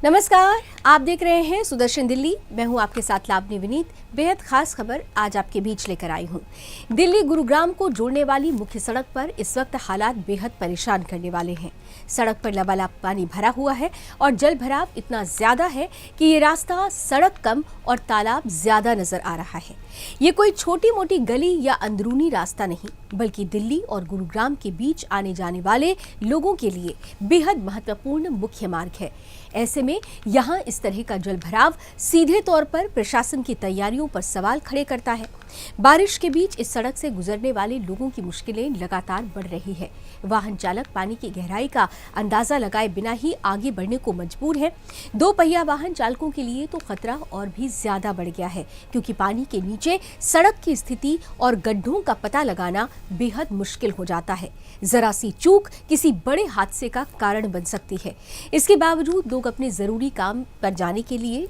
नमस्कार, आप देख रहे हैं सुदर्शन दिल्ली। मैं हूं आपके साथ लावनी विनीत। बेहद खास खबर आज आपके बीच लेकर आई हूं। दिल्ली गुरुग्राम को जोड़ने वाली मुख्य सड़क पर इस वक्त हालात बेहद परेशान करने वाले हैं। सड़क पर लबालब पानी भरा हुआ है और जल भराव इतना ज्यादा है कि ये रास्ता सड़क कम और तालाब ज्यादा नजर आ रहा है। ये कोई छोटी मोटी गली या अंदरूनी रास्ता नहीं, बल्कि दिल्ली और गुरुग्राम के बीच आने जाने वाले लोगों के लिए बेहद महत्वपूर्ण मुख्य मार्ग है। ऐसे में यहाँ इस तरह का जल भराव सीधे तौर पर प्रशासन की तैयारियों पर सवाल खड़े करता है। बारिश के बीच इस सड़क से गुजरने वाले लोगों की मुश्किलें लगातार बढ़ रही है। वाहन चालक पानी की गहराई का अंदाजा लगाए बिना ही आगे बढ़ने को मजबूर है। दो पहिया वाहन चालकों के लिए तो खतरा और भी ज्यादा बढ़ गया है, क्योंकि पानी के नीचे सड़क की स्थिति और गड्ढों का पता लगाना बेहद मुश्किल हो जाता है। जरा सी चूक किसी बड़े हादसे का कारण बन सकती है। इसके बावजूद लोग अपने जरूरी काम पर जाने के लिए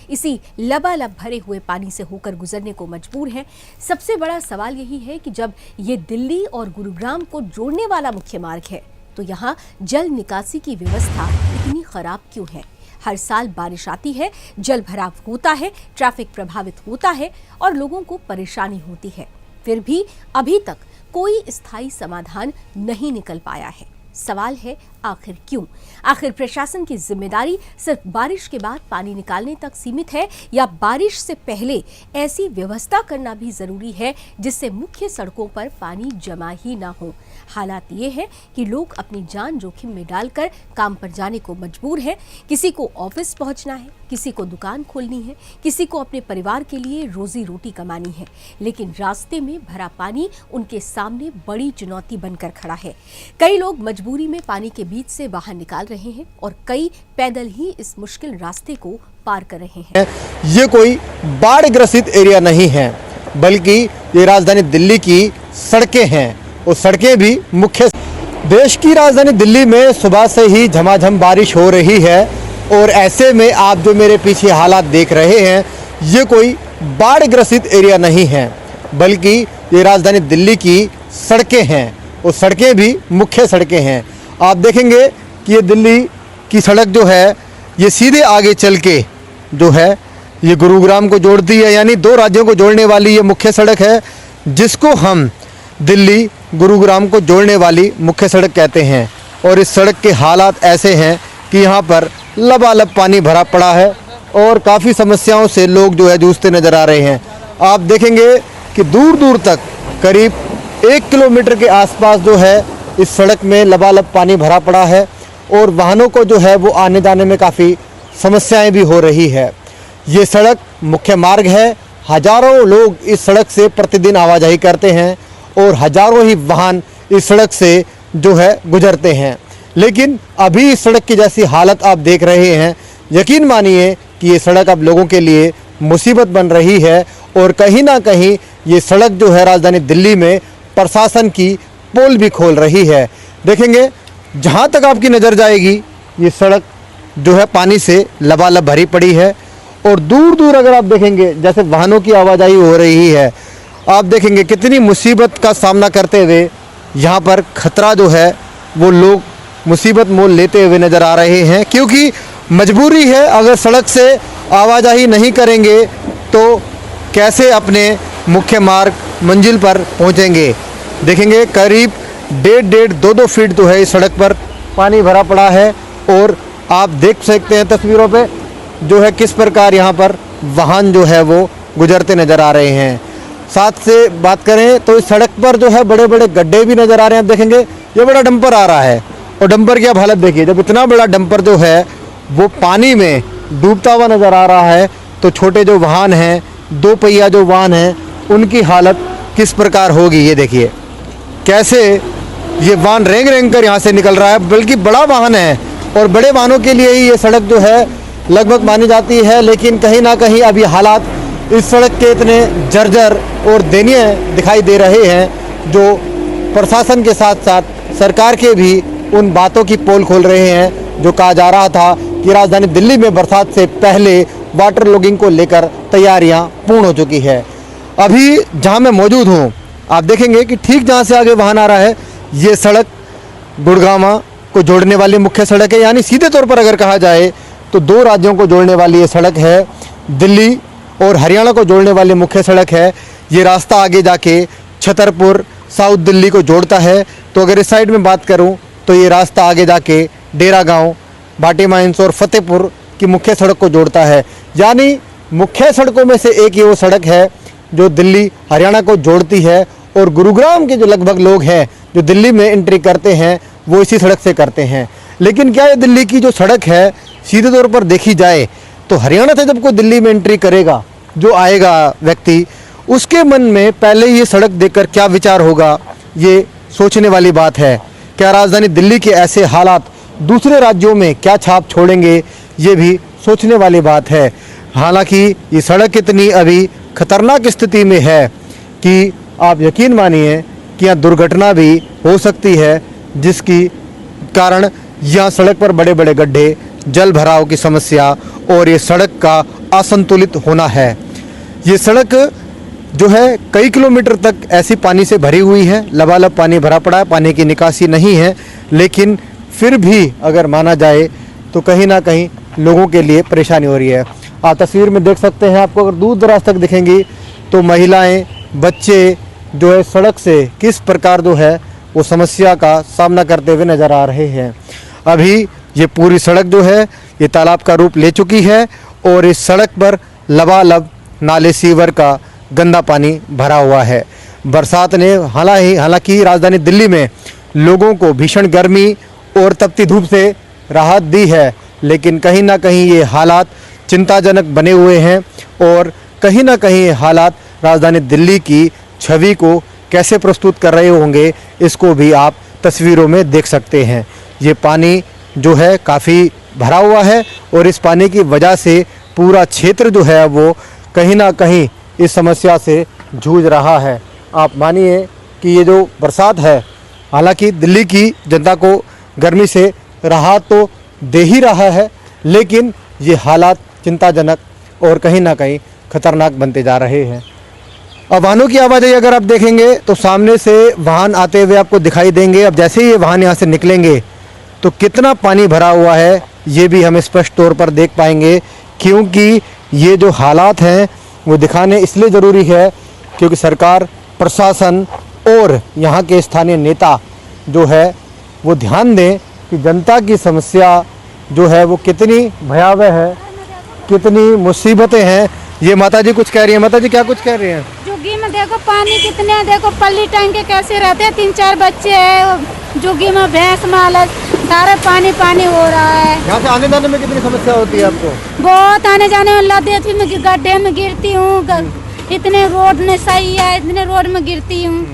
इसी लबालब भरे हुए पानी से होकर गुजरने को मजबूर हैं। सबसे बड़ा सवाल यही है कि जब ये दिल्ली और गुरुग्राम को जोड़ने वाला मुख्य मार्ग है, तो यहाँ जल निकासी की व्यवस्था इतनी खराब क्यों है? हर साल बारिश आती है, जल भराव होता है, ट्रैफिक प्रभावित होता है और लोगों को परेशानी होती है। फिर भी अभी तक कोई स्थायी समाधान नहीं निकल पाया है। सवाल है, आखिर क्यों? आखिर प्रशासन की जिम्मेदारी सिर्फ बारिश के बाद पानी निकालने तक सीमित है, या बारिश से पहले ऐसी व्यवस्था करना भी जरूरी है जिससे मुख्य सड़कों पर पानी जमा ही ना हो? हालात ये है कि लोग अपनी जान जोखिम में डालकर काम पर जाने को मजबूर हैं। किसी को ऑफिस पहुंचना है, किसी को दुकान खोलनी है, किसी को अपने परिवार के लिए रोजी रोटी कमानी है, लेकिन रास्ते में भरा पानी उनके सामने बड़ी चुनौती बनकर खड़ा है। कई लोग मजबूरी में पानी के बीच से बाहर निकाल रहे हैं और कई पैदल ही इस मुश्किल रास्ते को पार कर रहे हैं। ये कोई बाढ़ ग्रसित एरिया नहीं है, बल्कि ये राजधानी दिल्ली की सड़कें हैं। और सड़कें भी मुख्य देश की राजधानी दिल्ली में सुबह से ही झमाझम बारिश हो रही है। और ऐसे में आप जो मेरे पीछे हालात देख रहे हैं, ये कोई बाढ़ ग्रसित एरिया नहीं है, बल्कि ये राजधानी दिल्ली की सड़कें हैं। और सड़कें भी मुख्य सड़कें हैं। आप देखेंगे कि ये दिल्ली की सड़क जो है, ये सीधे आगे चल के जो है ये गुरुग्राम को जोड़ती है, यानी दो राज्यों को जोड़ने वाली ये मुख्य सड़क है, जिसको हम दिल्ली गुरुग्राम को जोड़ने वाली मुख्य सड़क कहते हैं। और इस सड़क के हालात ऐसे हैं कि यहाँ पर लबालब पानी भरा पड़ा है और काफ़ी समस्याओं से लोग जो है जूझते नज़र आ रहे हैं। आप देखेंगे कि दूर दूर तक करीब 1 किलोमीटर के आसपास जो है इस सड़क में लबालब पानी भरा पड़ा है और वाहनों को जो है वो आने जाने में काफ़ी समस्याएं भी हो रही है। ये सड़क मुख्य मार्ग है। हजारों लोग इस सड़क से प्रतिदिन आवाजाही करते हैं और हजारों ही वाहन इस सड़क से जो है गुजरते हैं। लेकिन अभी इस सड़क की जैसी हालत आप देख रहे हैं, यकीन मानिए कि ये सड़क अब लोगों के लिए मुसीबत बन रही है। और कहीं ना कहीं ये सड़क जो है राजधानी दिल्ली में प्रशासन की पोल भी खोल रही है। देखेंगे जहाँ तक आपकी नज़र जाएगी, ये सड़क जो है पानी से लबालब भरी पड़ी है। और दूर दूर अगर आप देखेंगे, जैसे वाहनों की आवाजाही हो रही है, आप देखेंगे कितनी मुसीबत का सामना करते हुए यहाँ पर खतरा जो है वो लोग मुसीबत मोल लेते हुए नज़र आ रहे हैं। क्योंकि मजबूरी है, अगर सड़क से आवाजाही नहीं करेंगे तो कैसे अपने मुख्य मार्ग मंजिल पर पहुँचेंगे। देखेंगे करीब 1.5-2 फीट जो है इस सड़क पर पानी भरा पड़ा है। और आप देख सकते हैं तस्वीरों पे जो है किस प्रकार यहाँ पर वाहन जो है वो गुजरते नज़र आ रहे हैं। साथ से बात करें तो इस सड़क पर जो है बड़े बड़े गड्ढे भी नज़र आ रहे हैं। आप देखेंगे ये बड़ा डंपर आ रहा है और डंपर की आप हालत देखिए। जब इतना बड़ा डंपर जो है वो पानी में डूबता हुआ नज़र आ रहा है, तो छोटे जो वाहन हैं, 2 पहिया जो वाहन हैं, उनकी हालत किस प्रकार होगी। ये देखिए कैसे ये वाहन रेंग रेंग कर यहाँ से निकल रहा है। बल्कि बड़ा वाहन है और बड़े वाहनों के लिए ही ये सड़क जो है लगभग मानी जाती है। लेकिन कहीं ना कहीं अब ये हालात इस सड़क के इतने जर्जर और दयनीय दिखाई दे रहे हैं, जो प्रशासन के साथ साथ सरकार के भी उन बातों की पोल खोल रहे हैं जो कहा जा रहा था कि राजधानी दिल्ली में बरसात से पहले वाटर लॉगिंग को लेकर तैयारियां पूर्ण हो चुकी है। अभी जहां मैं मौजूद हूं, आप देखेंगे कि ठीक जहां से आगे वाहन आ रहा है, ये सड़क गुड़गामा को जोड़ने वाली मुख्य सड़क है, यानी सीधे तौर पर अगर कहा जाए तो दो राज्यों को जोड़ने वाली ये सड़क है। दिल्ली और हरियाणा को जोड़ने वाली मुख्य सड़क है। ये रास्ता आगे जाके छतरपुर, साउथ दिल्ली को जोड़ता है। तो अगर इस साइड में बात करूं तो ये रास्ता आगे जाके डेरा गांव, भाटी माइंस और फतेहपुर की मुख्य सड़क को जोड़ता है। यानी मुख्य सड़कों में से एक ये वो सड़क है जो दिल्ली हरियाणा को जोड़ती है। और गुरुग्राम के जो लगभग लोग हैं जो दिल्ली में एंट्री करते हैं वो इसी सड़क से करते हैं। लेकिन क्या ये दिल्ली की जो सड़क है सीधे तौर पर देखी जाए तो हरियाणा से जब कोई दिल्ली में एंट्री करेगा, जो आएगा व्यक्ति, उसके मन में पहले ये सड़क देखकर क्या विचार होगा, ये सोचने वाली बात है। क्या राजधानी दिल्ली के ऐसे हालात दूसरे राज्यों में क्या छाप छोड़ेंगे, ये भी सोचने वाली बात है। हालांकि ये सड़क इतनी अभी खतरनाक स्थिति में है कि आप यकीन मानिए कि यहाँ दुर्घटना भी हो सकती है, जिसकी कारण यहाँ सड़क पर बड़े बड़े गड्ढे, जल भराव की समस्या और ये सड़क का असंतुलित होना है। ये सड़क जो है कई किलोमीटर तक ऐसी पानी से भरी हुई है, लबालब पानी भरा पड़ा है, पानी की निकासी नहीं है। लेकिन फिर भी अगर माना जाए तो कहीं ना कहीं लोगों के लिए परेशानी हो रही है। आप तस्वीर में देख सकते हैं, आपको अगर दूर दराज तक दिखेंगी तो महिलाएं, बच्चे जो है सड़क से किस प्रकार जो है वो समस्या का सामना करते हुए नज़र आ रहे हैं। अभी ये पूरी सड़क जो है ये तालाब का रूप ले चुकी है और इस सड़क पर लबालब नाले सीवर का गंदा पानी भरा हुआ है। बरसात ने हालांकि राजधानी दिल्ली में लोगों को भीषण गर्मी और तपती धूप से राहत दी है, लेकिन कहीं ना कहीं ये हालात चिंताजनक बने हुए हैं और कहीं ना कहीं ये हालात राजधानी दिल्ली की छवि को कैसे प्रस्तुत कर रहे होंगे, इसको भी आप तस्वीरों में देख सकते हैं। ये पानी जो है काफ़ी भरा हुआ है और इस पानी की वजह से पूरा क्षेत्र जो है वो कहीं ना कहीं इस समस्या से जूझ रहा है। आप मानिए कि ये जो बरसात है, हालांकि दिल्ली की जनता को गर्मी से राहत तो दे ही रहा है, लेकिन ये हालात चिंताजनक और कहीं ना कहीं खतरनाक बनते जा रहे हैं। अब वाहनों की आवाजाही अगर आप देखेंगे तो सामने से वाहन आते हुए आपको दिखाई देंगे। अब जैसे ही ये वाहन यहाँ से निकलेंगे तो कितना पानी भरा हुआ है ये भी हम स्पष्ट तौर पर देख पाएंगे, क्योंकि ये जो हालात हैं वो दिखाने इसलिए ज़रूरी है क्योंकि सरकार, प्रशासन और यहाँ के स्थानीय नेता जो है वो ध्यान दें कि जनता की समस्या जो है वो कितनी भयावह है, कितनी मुसीबतें हैं। ये माता जी कुछ कह रही हैं। माता जी क्या कुछ कह रही हैं? जुग्गी में देखो पानी कितने, देखो पल्ली टंके कैसे रहते हैं, 3-4 बच्चे हैं जुग्गी में, भैंस माल सारा पानी पानी हो रहा है। यहाँ से आने जाने में कितनी समस्या होती है आपको? बहुत आने जाने में, लदे थी मैं गड्ढे में गिरती हूँ, इतने रोड नहीं सही है, इतने रोड में गिरती हूँ।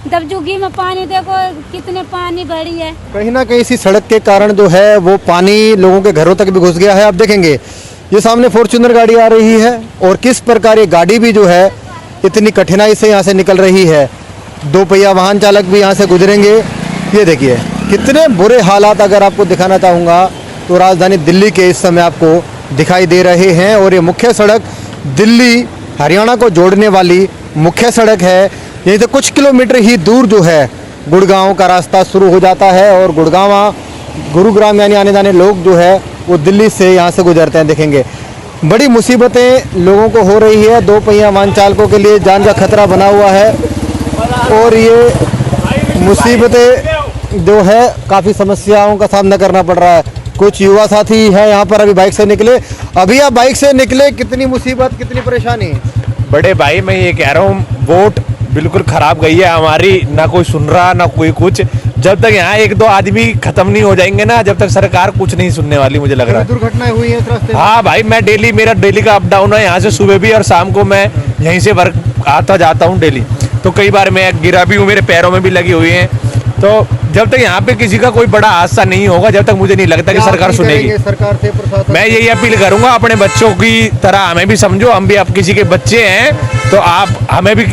तब जुग्गी में पानी देखो कितने पानी भरी है। कहीं ना कहीं इसी सड़क के कारण जो है वो पानी लोगों के घरों तक भी घुस गया है। आप देखेंगे ये सामने फॉर्च्यूनर गाड़ी आ रही है और किस प्रकार ये गाड़ी भी जो है इतनी कठिनाई से यहाँ से निकल रही है। 2 पहिया वाहन चालक भी यहाँ से गुजरेंगे। ये देखिए कितने बुरे हालात अगर आपको दिखाना चाहूँगा तो राजधानी दिल्ली के इस समय आपको दिखाई दे रहे हैं। और ये मुख्य सड़क दिल्ली हरियाणा को जोड़ने वाली मुख्य सड़क है। यहीं से कुछ किलोमीटर ही दूर जो है गुड़गांव का रास्ता शुरू हो जाता है और गुरुग्राम यानी आने जाने लोग जो है वो दिल्ली से यहाँ से गुजरते हैं। देखेंगे बड़ी मुसीबतें लोगों को हो रही है। 2 पहिया वाहन चालकों के लिए जान का खतरा बना हुआ है और ये मुसीबतें जो है काफ़ी समस्याओं का सामना करना पड़ रहा है। कुछ युवा साथी हैं यहाँ पर, अभी बाइक से निकले। अभी आप बाइक से निकले, कितनी मुसीबत, कितनी परेशानी? बड़े भाई मैं ये कह रहा हूँ, वोट बिल्कुल खराब गई है हमारी, ना कोई सुन रहा ना कोई कुछ। जब तक यहाँ 1-2 आदमी खत्म नहीं हो जाएंगे ना, जब तक सरकार कुछ नहीं सुनने वाली, मुझे लग रहा है। दुर्घटनाएं हुई हैं इस रास्ते में? हाँ भाई, मैं मेरा डेली का अप डाउन है, यहाँ से सुबह भी और शाम को मैं यहीं से वर्क आता जाता हूँ डेली। तो कई बार मैं गिरा भी हूँ, मेरे पैरों में भी लगी हुई है। तो जब तक यहाँ पे किसी का कोई बड़ा हादसा नहीं होगा, जब तक मुझे नहीं लगता कि सरकार सुनेगी। सरकार से, प्रशासन, मैं यही अपील करूंगा, अपने बच्चों की तरह हमें भी समझो, हम भी आप किसी के बच्चे हैं तो आप हमें भी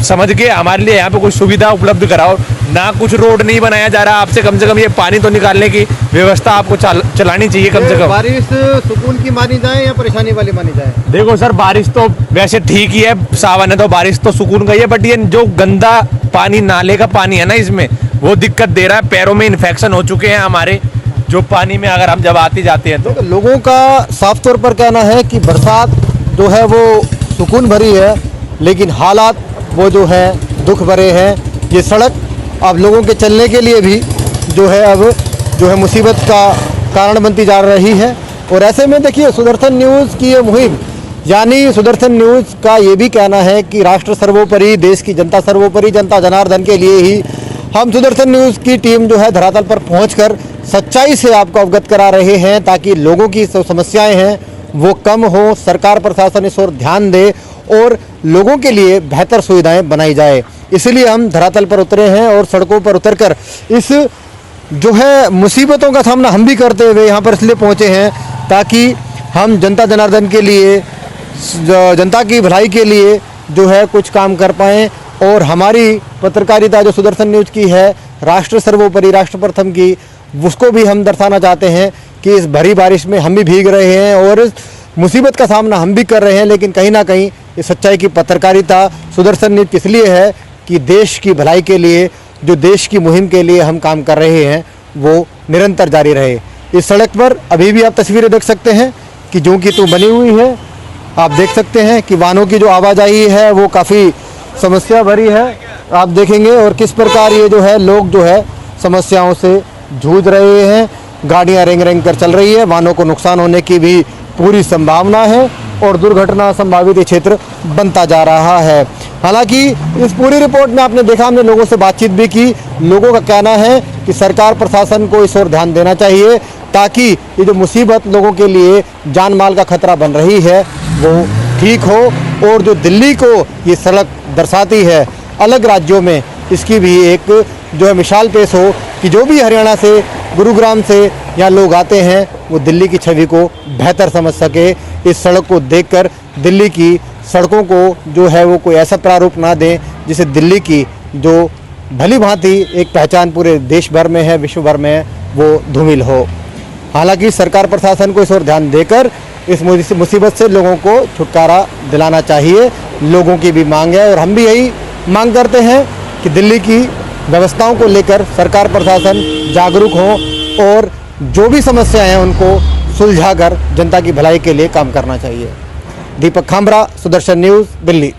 समझ के हमारे लिए यहाँ पे कुछ सुविधा उपलब्ध कराओ। ना कुछ रोड नहीं बनाया जा रहा, आपसे कम से कम ये पानी तो निकालने की व्यवस्था आपको चलानी चाहिए कम से कम। बारिश सुकून की मानी जाए या परेशानी वाली मानी जाए? देखो सर, बारिश तो वैसे ठीक ही है, सावन है तो बारिश तो सुकून का ही है, बट ये जो गंदा पानी, नाले का पानी है ना, इसमें वो दिक्कत दे रहा है। पैरों में इन्फेक्शन हो चुके हैं हमारे, जो पानी में अगर हम जब आते जाते हैं तो। लोगों का साफ तौर पर कहना है कि बरसात जो है वो सुकून भरी है, लेकिन हालात वो जो है दुख भरे हैं। ये सड़क अब लोगों के चलने के लिए भी जो है अब जो है मुसीबत का कारण बनती जा रही है। और ऐसे में देखिए सुदर्शन न्यूज़ की ये मुहिम, यानी सुदर्शन न्यूज़ का ये भी कहना है कि राष्ट्र सर्वोपरि, देश की जनता सर्वोपरि, जनता जनार्दन के लिए ही हम सुदर्शन न्यूज़ की टीम जो है धरातल पर पहुंचकर सच्चाई से आपको अवगत करा रहे हैं, ताकि लोगों की जो समस्याएं हैं वो कम हो, सरकार प्रशासन इस ओर ध्यान दे और लोगों के लिए बेहतर सुविधाएं बनाई जाए। इसलिए हम धरातल पर उतरे हैं और सड़कों पर उतरकर इस जो है मुसीबतों का सामना हम भी करते हुए यहाँ पर इसलिए पहुँचे हैं ताकि हम जनता जनार्दन के लिए, जनता की भलाई के लिए जो है कुछ काम कर पाएँ। और हमारी पत्रकारिता जो सुदर्शन न्यूज़ की है, राष्ट्र सर्वोपरि, राष्ट्र प्रथम की, उसको भी हम दर्शाना चाहते हैं कि इस भरी बारिश में हम भी भीग रहे हैं और इस मुसीबत का सामना हम भी कर रहे हैं, लेकिन कहीं ना कहीं इस सच्चाई की पत्रकारिता सुदर्शन न्यूज़ इसलिए है कि देश की भलाई के लिए, जो देश की मुहिम के लिए हम काम कर रहे हैं, वो निरंतर जारी रहे। इस सड़क पर अभी भी आप तस्वीरें देख सकते हैं कि जो कि तो बनी हुई है। आप देख सकते हैं कि वाहनों की जो आवाजाही है वो काफ़ी समस्या भरी है, आप देखेंगे। और किस प्रकार ये जो है लोग जो है समस्याओं से जूझ रहे हैं। गाड़ियां रेंग रेंग कर चल रही है, वाहनों को नुकसान होने की भी पूरी संभावना है और दुर्घटना संभावित क्षेत्र बनता जा रहा है। हालांकि इस पूरी रिपोर्ट में आपने देखा, हमने लोगों से बातचीत भी की। लोगों का कहना है कि सरकार प्रशासन को इस ओर ध्यान देना चाहिए ताकि ये जो मुसीबत लोगों के लिए जान माल का खतरा बन रही है वो ठीक हो। और जो दिल्ली को ये सड़क दर्शाती है अलग राज्यों में, इसकी भी एक जो है मिसाल पेश हो कि जो भी हरियाणा से, गुरुग्राम से यहाँ लोग आते हैं वो दिल्ली की छवि को बेहतर समझ सके। इस सड़क को देखकर दिल्ली की सड़कों को जो है वो कोई ऐसा प्रारूप ना दें जिसे दिल्ली की जो भली भांति एक पहचान पूरे देश भर में है, विश्व भर में है, वो धूमिल हो। हालांकि सरकार प्रशासन को इस ओर ध्यान देकर इस मुसीबत से लोगों को छुटकारा दिलाना चाहिए, लोगों की भी मांग है। और हम भी यही मांग करते हैं कि दिल्ली की व्यवस्थाओं को लेकर सरकार प्रशासन जागरूक हो और जो भी समस्याएं हैं उनको सुलझाकर जनता की भलाई के लिए काम करना चाहिए। दीपक खामरा, सुदर्शन न्यूज़, दिल्ली।